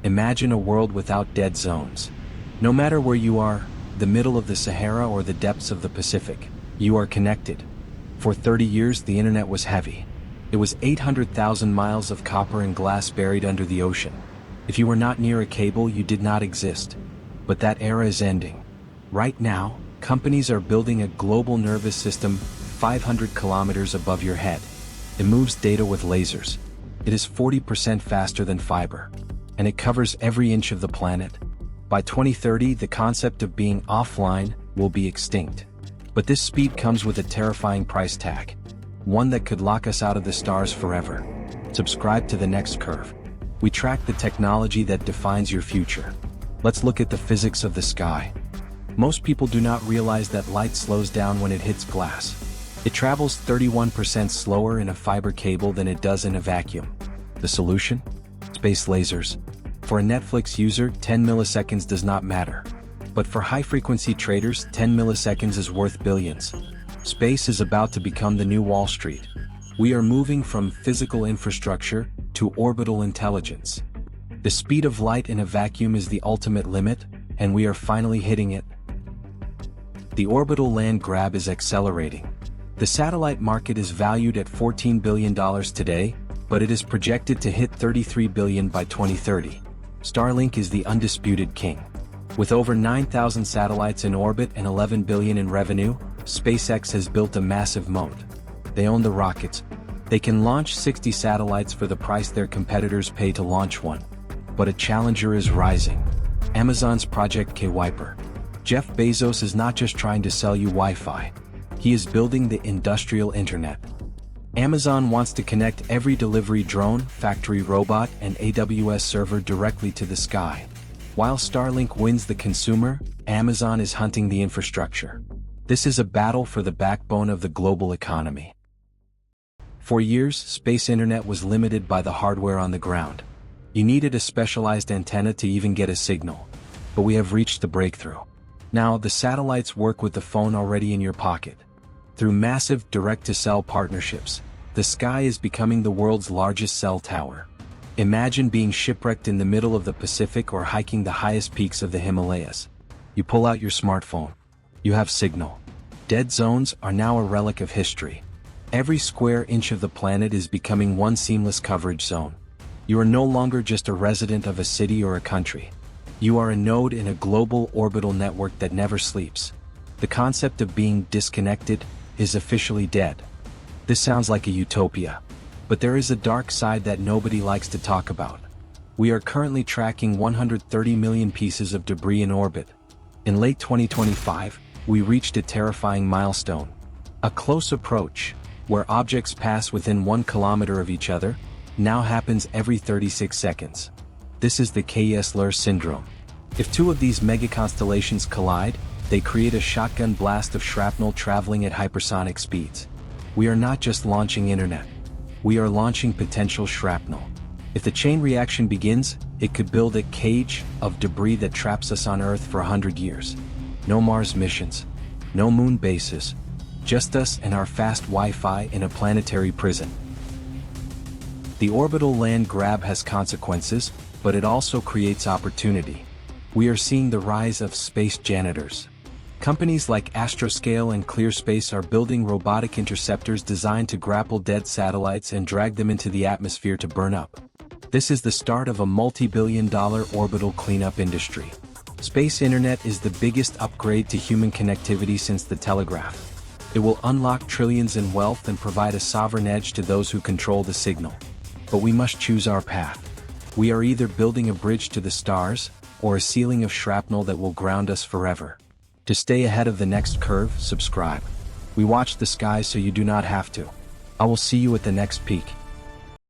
Imagine a world without dead zones. No matter where you are, the middle of the Sahara or the depths of the Pacific, you are connected. For 30 years the internet was heavy. It was 800,000 miles of copper and glass buried under the ocean. If you were not near a cable, you did not exist. But that era is ending. Right now, companies are building a global nervous system 500 kilometers above your head. It moves data with lasers. It is 40% faster than fiber. And it covers every inch of the planet. By 2030, the concept of being offline will be extinct. But this speed comes with a terrifying price tag. One that could lock us out of the stars forever. Subscribe to the next curve. We track the technology that defines your future. Let's look at the physics of the sky. Most people do not realize that light slows down when it hits glass. It travels 31% slower in a fiber cable than it does in a vacuum. The solution? Space lasers. For a Netflix user, 10 milliseconds does not matter. But for high-frequency traders, 10 milliseconds is worth billions. Space is about to become the new Wall Street. We are moving from physical infrastructure to orbital intelligence. The speed of light in a vacuum is the ultimate limit, and we are finally hitting it. The orbital land grab is accelerating. The satellite market is valued at $14 billion today, but it is projected to hit $33 billion by 2030. Starlink is the undisputed king. With over 9,000 satellites in orbit and $11 billion in revenue, SpaceX has built a massive moat. They own the rockets. They can launch 60 satellites for the price their competitors pay to launch one. But a challenger is rising. Amazon's Project Kuiper. Jeff Bezos is not just trying to sell you Wi-Fi. He is building the industrial internet. Amazon wants to connect every delivery drone, factory robot, and AWS server directly to the sky. While Starlink wins the consumer, Amazon is hunting the infrastructure. This is a battle for the backbone of the global economy. For years, space internet was limited by the hardware on the ground. You needed a specialized antenna to even get a signal. But we have reached the breakthrough. Now, the satellites work with the phone already in your pocket. Through massive direct-to-cell partnerships, the sky is becoming the world's largest cell tower. Imagine being shipwrecked in the middle of the Pacific or hiking the highest peaks of the Himalayas. You pull out your smartphone. You have signal. Dead zones are now a relic of history. Every square inch of the planet is becoming one seamless coverage zone. You are no longer just a resident of a city or a country. You are a node in a global orbital network that never sleeps. The concept of being disconnected is officially dead. This sounds like a utopia. But there is a dark side that nobody likes to talk about. We are currently tracking 130 million pieces of debris in orbit. In late 2025, we reached a terrifying milestone. A close approach, where objects pass within 1 kilometer of each other, now happens every 36 seconds. This is the Kessler Syndrome. If two of these megaconstellations collide, they create a shotgun blast of shrapnel traveling at hypersonic speeds. We are not just launching internet. We are launching potential shrapnel. If the chain reaction begins, it could build a cage of debris that traps us on Earth for 100 years. No Mars missions. No moon bases. Just us and our fast Wi-Fi in a planetary prison. The orbital land grab has consequences, but it also creates opportunity. We are seeing the rise of space janitors. Companies like Astroscale and ClearSpace are building robotic interceptors designed to grapple dead satellites and drag them into the atmosphere to burn up. This is the start of a multi-billion-dollar orbital cleanup industry. Space internet is the biggest upgrade to human connectivity since the telegraph. It will unlock trillions in wealth and provide a sovereign edge to those who control the signal. But we must choose our path. We are either building a bridge to the stars, or a ceiling of shrapnel that will ground us forever. To stay ahead of the next curve, subscribe. We watch the sky so you do not have to. I will see you at the next peak.